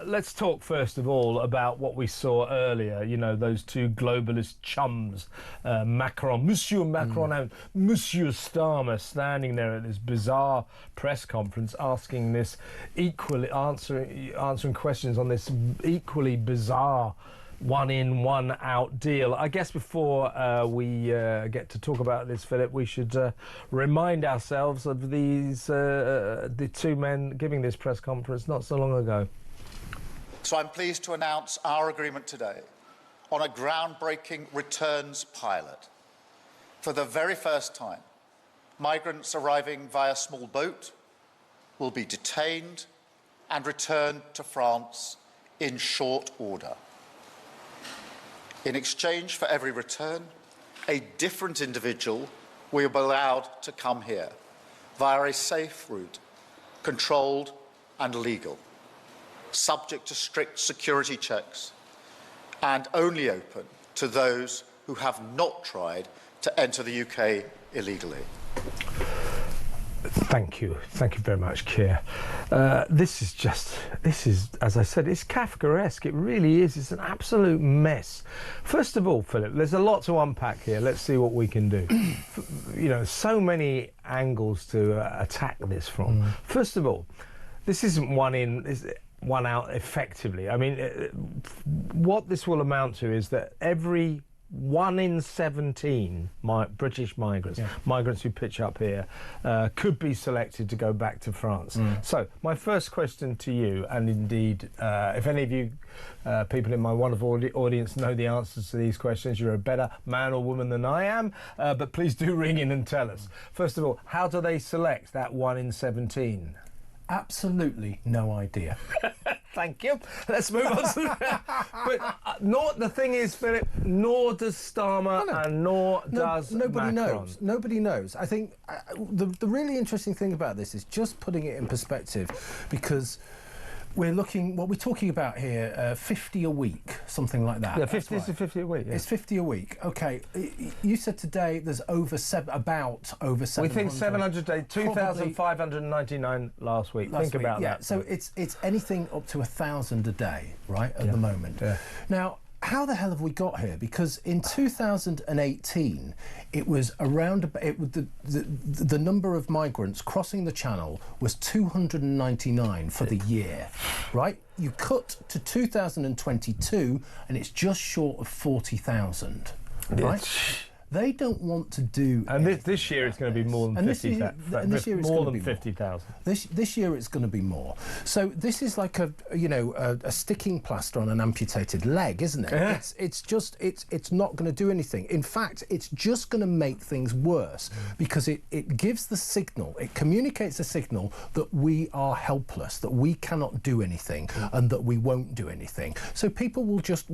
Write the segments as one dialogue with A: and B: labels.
A: Let's talk first of all about what we saw earlier, you know, those two globalist chums, Macron, Monsieur Macron and Monsieur Starmer, standing there at this bizarre press conference asking this answering questions on this equally bizarre one in, one out deal. I guess before we get to talk about this, Philip, we should remind ourselves of these the two men giving this press conference not so long ago.
B: So I'm pleased to announce our agreement today on a groundbreaking returns pilot. For the very first time, migrants arriving via small boat will be detained and returned to France in short order. In exchange for every return, a different individual will be allowed to come here via a safe route, controlled and legal, subject to strict security checks, and only open to those who have not tried to enter the UK illegally.
A: Thank you very much, Keir. This is, as I said, it's Kafkaesque. It really is. It's an absolute mess. First of all, Philip, there's a lot to unpack here. Let's see what we can do. You know, so many angles to attack this from. First of all, this isn't one in, one out effectively. I mean, what this will amount to is that every 1 in 17 British migrants, migrants who pitch up here, could be selected to go back to France. So my first question to you, and indeed, if any of you people in my wonderful audience know the answers to these questions, you're a better man or woman than I am, but please do ring in and tell us. First of all, how do they select that 1 in 17?
C: Absolutely no idea.
A: Thank you. Let's move on to that. But the thing is, Philip, nor does Starmer and nor does
C: nobody
A: Macron.
C: knows. Nobody knows. I think the really interesting thing about this is just putting it in perspective, because we're talking about here, 50 a week, something like that.
A: Yeah, 50 to 50 a week. Yeah.
C: It's 50 a week. Okay, you said today there's about over 700.
A: We think 700 a day, 2,599 last week. Think about that.
C: So it's anything up to 1,000 a day, right, at the moment. Yeah. Now, how the hell have we got here? Because in 2018, it was around the number of migrants crossing the channel was 299 for the year, right? You cut to 2022, and it's just short of 40,000, right? They don't want to do.
A: And this year it's going to be more than 50,000.
C: This year it's
A: more
C: going to
A: than
C: be
A: 50,000.
C: This year it's going to be more. So this is like a sticking plaster on an amputated leg, isn't it?
A: Yeah.
C: It's not going to do anything. In fact, it's just going to make things worse, because it gives the signal, it communicates a signal that we are helpless, that we cannot do anything, and that we won't do anything. So people will just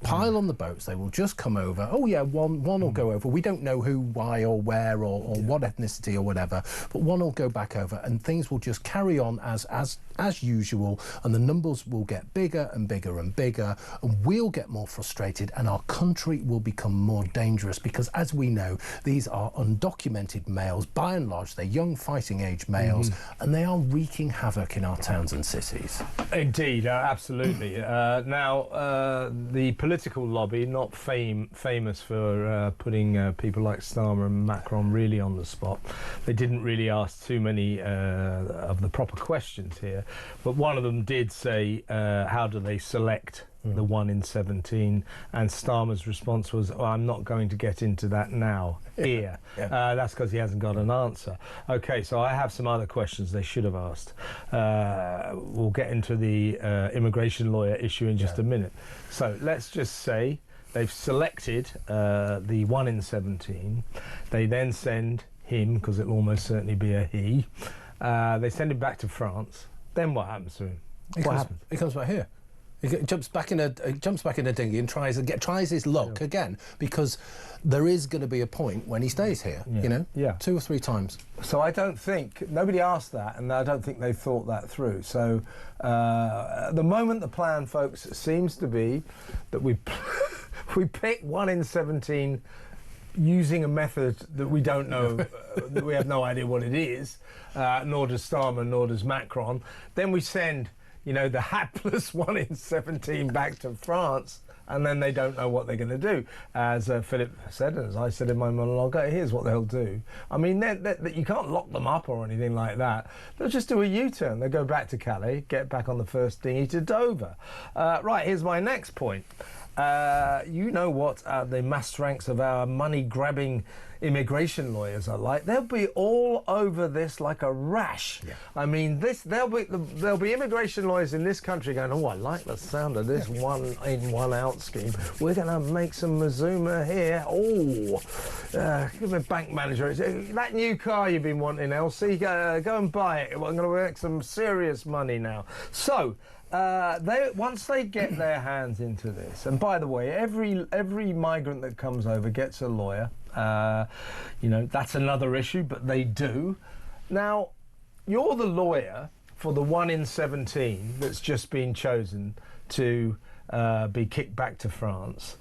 C: pile on the boats. They will just come over. Oh yeah, one will go over. We don't know who, why, or where, or what ethnicity or whatever, but one will go back over, and things will just carry on as usual, and the numbers will get bigger and bigger and bigger, and we'll get more frustrated, and our country will become more dangerous, because, as we know, these are undocumented males. By and large, they're young fighting age males, and they are wreaking havoc in our towns and cities.
A: Indeed, absolutely. Now, the political lobby, not famous for putting people like Starmer and Macron really on the spot. They didn't really ask too many of the proper questions here, but one of them did say, how do they select the 1 in 17? And Starmer's response was, oh, I'm not going to get into that now, here. That's because he hasn't got an answer. Okay, so I have some other questions they should have asked. We'll get into the immigration lawyer issue in just a minute. So let's just say they've selected the 1 in 17. They then send him, because it'll almost certainly be a he. They send him back to France. Then what happens to him? What happens?
C: He comes back here. He jumps back in a dinghy and tries his luck again, because there is going to be a point when he stays here. You know, 2 or 3 times.
A: So I don't think nobody asked that, and I don't think they thought that through. So at the moment, the plan, folks, seems to be that we pick 1 in 17 using a method that we don't know, that we have no idea what it is, nor does Starmer, nor does Macron. Then we send, you know, the hapless 1 in 17 back to France, and then they don't know what they're going to do. As Philip said, and as I said in my monologue, here's what they'll do. I mean, you can't lock them up or anything like that. They'll just do a U-turn. They'll go back to Calais, get back on the first dinghy to Dover. Right, here's my next point. You know what the mass ranks of our money-grabbing immigration lawyers are like. They'll be all over this like a rash. Yeah. I mean, there'll be immigration lawyers in this country going, oh, I like the sound of this one in, one out scheme. We're going to make some Mazuma here. Oh, give me a bank manager. That new car you've been wanting, Elsie, go and buy it. We're going to make some serious money now. So, once they get their hands into this, and by the way, every migrant that comes over gets a lawyer. You know, that's another issue, but they do. Now, you're the lawyer for the 1 in 17 that's just been chosen to be kicked back to France.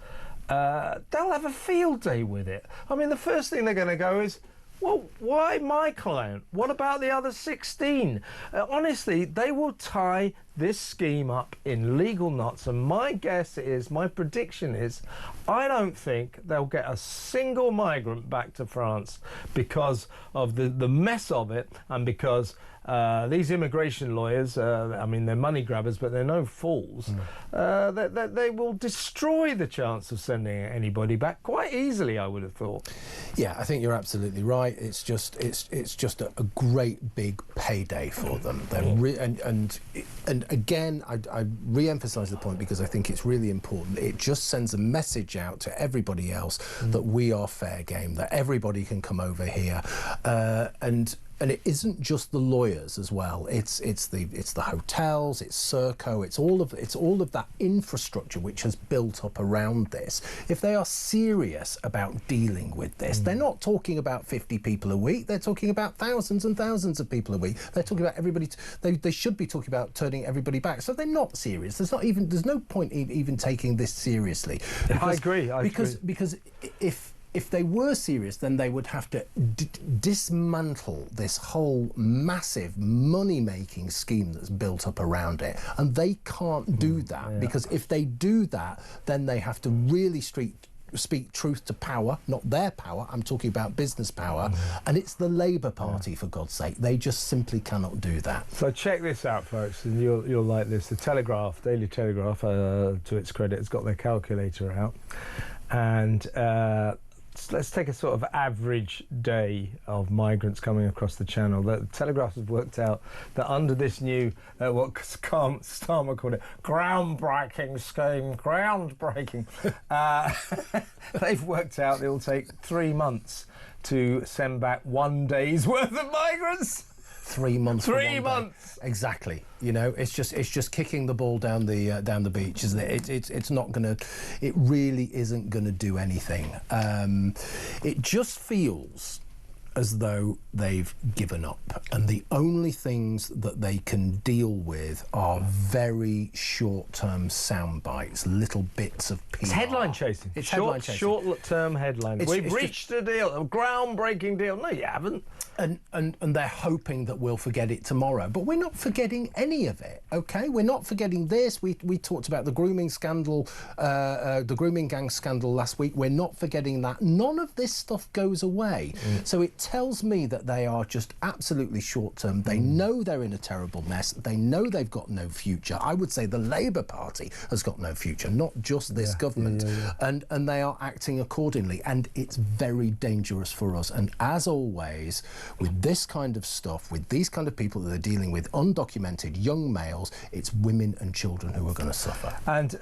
A: They'll have a field day with it. I mean, the first thing they're going to go is, well, why my client? What about the other 16? Honestly, they will tie this scheme up in legal knots, and my prediction is, I don't think they'll get a single migrant back to France because of the mess of it, and because these immigration lawyers, I mean, they're money grabbers, but they're no fools. They will destroy the chance of sending anybody back quite easily, I would have thought.
C: Yeah, I think you're absolutely right. It's just a great big payday for them. And again, I re-emphasise the point because I think it's really important. It just sends a message out to everybody else that we are fair game, that everybody can come over here, and it isn't just the lawyers as well. It's the hotels, it's Serco, it's all of that infrastructure which has built up around this. If they are serious about dealing with this, they're not talking about 50 people a week. They're talking about thousands and thousands of people a week. They're talking about everybody. They should be talking about turning everybody back. So they're not serious. There's no point even taking this seriously. Because,
A: I agree.
C: Because if they were serious, then they would have to dismantle this whole massive money-making scheme that's built up around it. And they can't do that, because if they do that, then they have to really speak truth to power, not their power. I'm talking about business power. And it's the Labour Party, for God's sake. They just simply cannot do that.
A: So check this out, folks, and you'll like this. The Telegraph, Daily Telegraph, to its credit, has got their calculator out. And let's take a sort of average day of migrants coming across the channel. The Telegraph has worked out that under this new, what Starmer called it, groundbreaking scheme, they've worked out it will take 3 months to send back 1 day's worth of migrants.
C: 3 months.
A: 3 months.
C: Exactly. You know, it's just kicking the ball down the beach, isn't it? It's not gonna. It really isn't gonna do anything. It just feels as though they've given up, and the only things that they can deal with are very short-term sound bites, little bits of PR.
A: It's headline chasing.
C: It's headline chasing.
A: Short-term headlines. We've reached a deal, a groundbreaking deal. No, you haven't.
C: And they're hoping that we'll forget it tomorrow, but we're not forgetting any of it. Okay, we're not forgetting this. We talked about the grooming scandal, the grooming gang scandal last week. We're not forgetting that. None of this stuff goes away. So it tells me that they are just absolutely short-term. They know they're in a terrible mess. They know they've got no future. I would say the Labour Party has got no future, not just this government. And they are acting accordingly. And it's very dangerous for us. And as always, with this kind of stuff, with these kind of people that are dealing with undocumented young males, it's women and children who are going to suffer.
A: And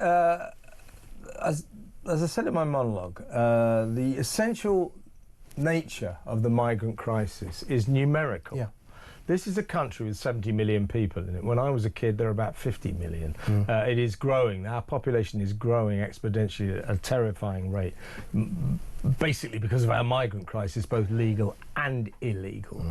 A: as I said in my monologue, the essential nature of the migrant crisis is numerical. Yeah. This is a country with 70 million people in it. When I was a kid, there were about 50 million. It is growing. Our population is growing exponentially at a terrifying rate, basically because of our migrant crisis, both legal and illegal.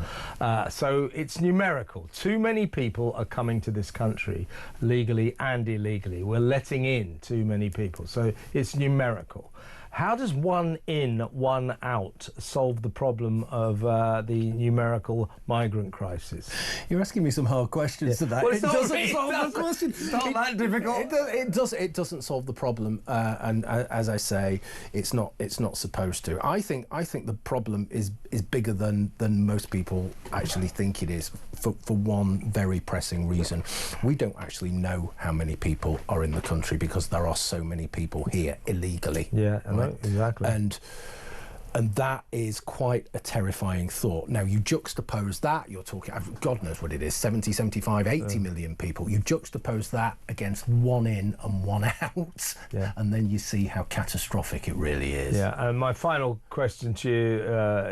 A: So it's numerical. Too many people are coming to this country, legally and illegally. We're letting in too many people. So it's numerical. How does one in, one out solve the problem of the numerical migrant crisis?
C: You're asking me some hard questions today.
A: Well,
C: It doesn't solve the question.
A: It's not that difficult.
C: It doesn't solve the problem, and as I say, it's not supposed to. I think the problem is bigger than most people actually think it is, for one very pressing reason. We don't actually know how many people are in the country because there are so many people here illegally.
A: Yeah,
C: right?
A: Exactly.
C: And that is quite a terrifying thought. Now, you juxtapose that, you're talking, God knows what it is, 70, 75, 80 million people. You juxtapose that against one in and one out, and then you see how catastrophic it really is.
A: Yeah, and my final question to you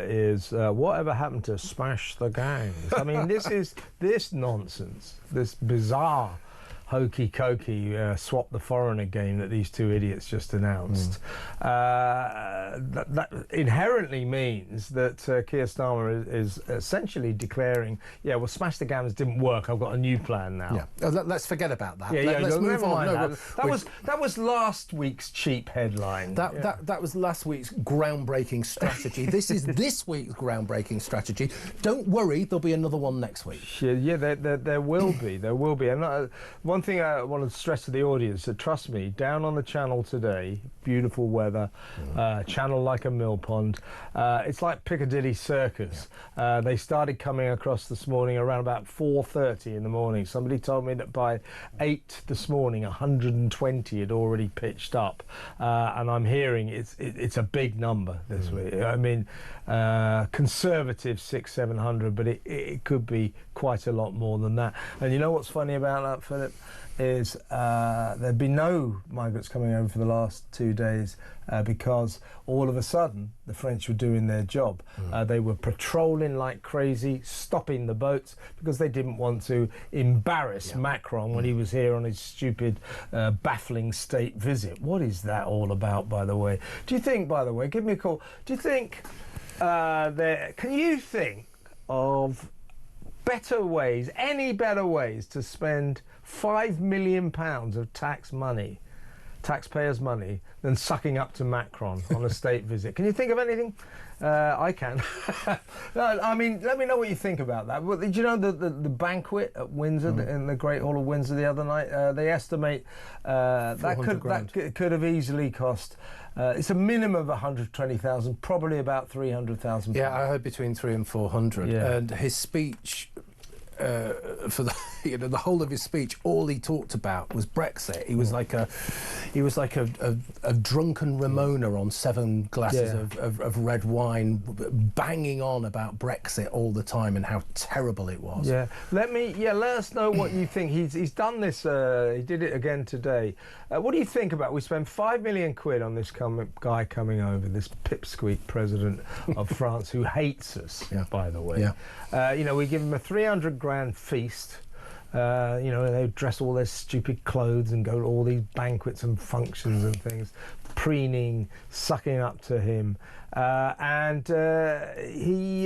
A: is, whatever happened to smash the gangs? I mean, this nonsense, this bizarre hokey-cokey swap the foreigner game that these two idiots just announced, that inherently means that Keir Starmer is essentially declaring, yeah, well, smash the gammons didn't work, I've got a new plan now.
C: Yeah, let's forget about that.
A: Let's move on.
C: No,
A: that was last week's cheap headline.
C: That was last week's groundbreaking strategy. This is this week's groundbreaking strategy. Don't worry, there'll be another one next week.
A: Yeah, there will be. There will be. And one thing I want to stress to the audience, that trust me, down on the channel today, beautiful weather, channel like a mill pond. It's like Piccadilly Circus. They started coming across this morning around about 4:30 in the morning. Somebody told me that by 8 this morning, 120 had already pitched up, and I'm hearing it's a big number this week. I mean, conservative 600-700, but it could be quite a lot more than that. And you know what's funny about that, Philip, is there'd been no migrants coming over for the last 2 days because all of a sudden the French were doing their job. They were patrolling like crazy, stopping the boats because they didn't want to embarrass Macron when he was here on his stupid, baffling state visit. What is that all about, by the way? Do you think, by the way, give me a call, do you think can you think of better ways, any better ways to spend £5 million of taxpayers' money, than sucking up to Macron on a state visit? Can you think of anything? I can. No, I mean, let me know what you think about that. Well, did you know the banquet at Windsor, in the Great Hall of Windsor the other night? They estimate that could have easily cost. It's a minimum of 120,000, probably about 300,000.
C: Yeah, I heard between 300 and 400.
A: Yeah.
C: And his speech, for the whole of his speech, all he talked about was Brexit. He was like a drunken Ramona on 7 glasses of red wine, banging on about Brexit all the time and how terrible it was.
A: Yeah, let us know what you think. He's done this. He did it again today. What do you think about? We spent £5 million on this guy coming over, this pipsqueak president of France who hates us, by the way. Yeah. We give him a 300 grand feast. They dress all their stupid clothes and go to all these banquets and functions and things, preening, sucking up to him, and he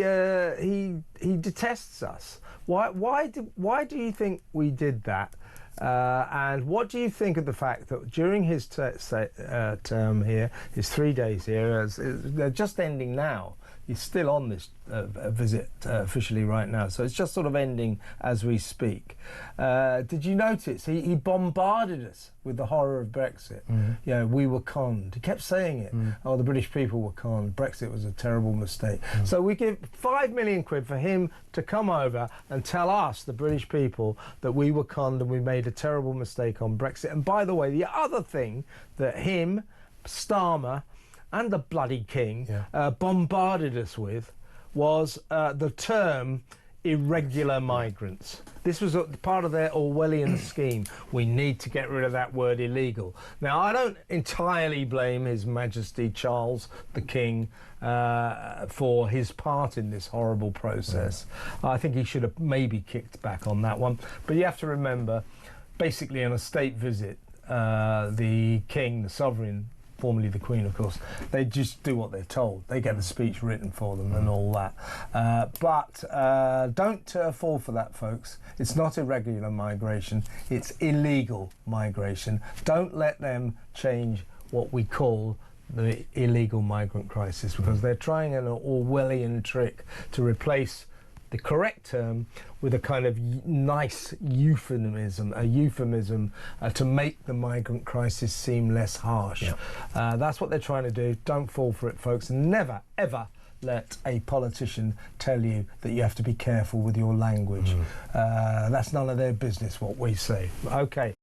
A: detests us. Why do you think we did that? And what do you think of the fact that during his term here, his 3 days here, they're just ending now. He's still on this visit officially right now, so it's just sort of ending as we speak. Did you notice he bombarded us with the horror of Brexit? Yeah, we were conned. He kept saying it. Oh, the British people were conned. Brexit was a terrible mistake. So we give £5 million for him to come over and tell us, the British people, that we were conned and we made a terrible mistake on Brexit. And by the way, the other thing that him, Starmer, and the bloody king bombarded us with was the term irregular migrants. This was part of their Orwellian scheme. We need to get rid of that word illegal. Now, I don't entirely blame His Majesty Charles, the King, for his part in this horrible process. I think he should have maybe kicked back on that one. But you have to remember, basically on a state visit, the King, the sovereign, formerly the Queen, of course, they just do what they're told. They get the speech written for them and all that. But don't fall for that, folks. It's not irregular migration, it's illegal migration. Don't let them change what we call the illegal migrant crisis, because they're trying an Orwellian trick to replace the correct term with a kind of nice euphemism, to make the migrant crisis seem less harsh. That's what they're trying to do. Don't fall for it, folks. Never, ever let a politician tell you that you have to be careful with your language. That's none of their business, what we say. Okay.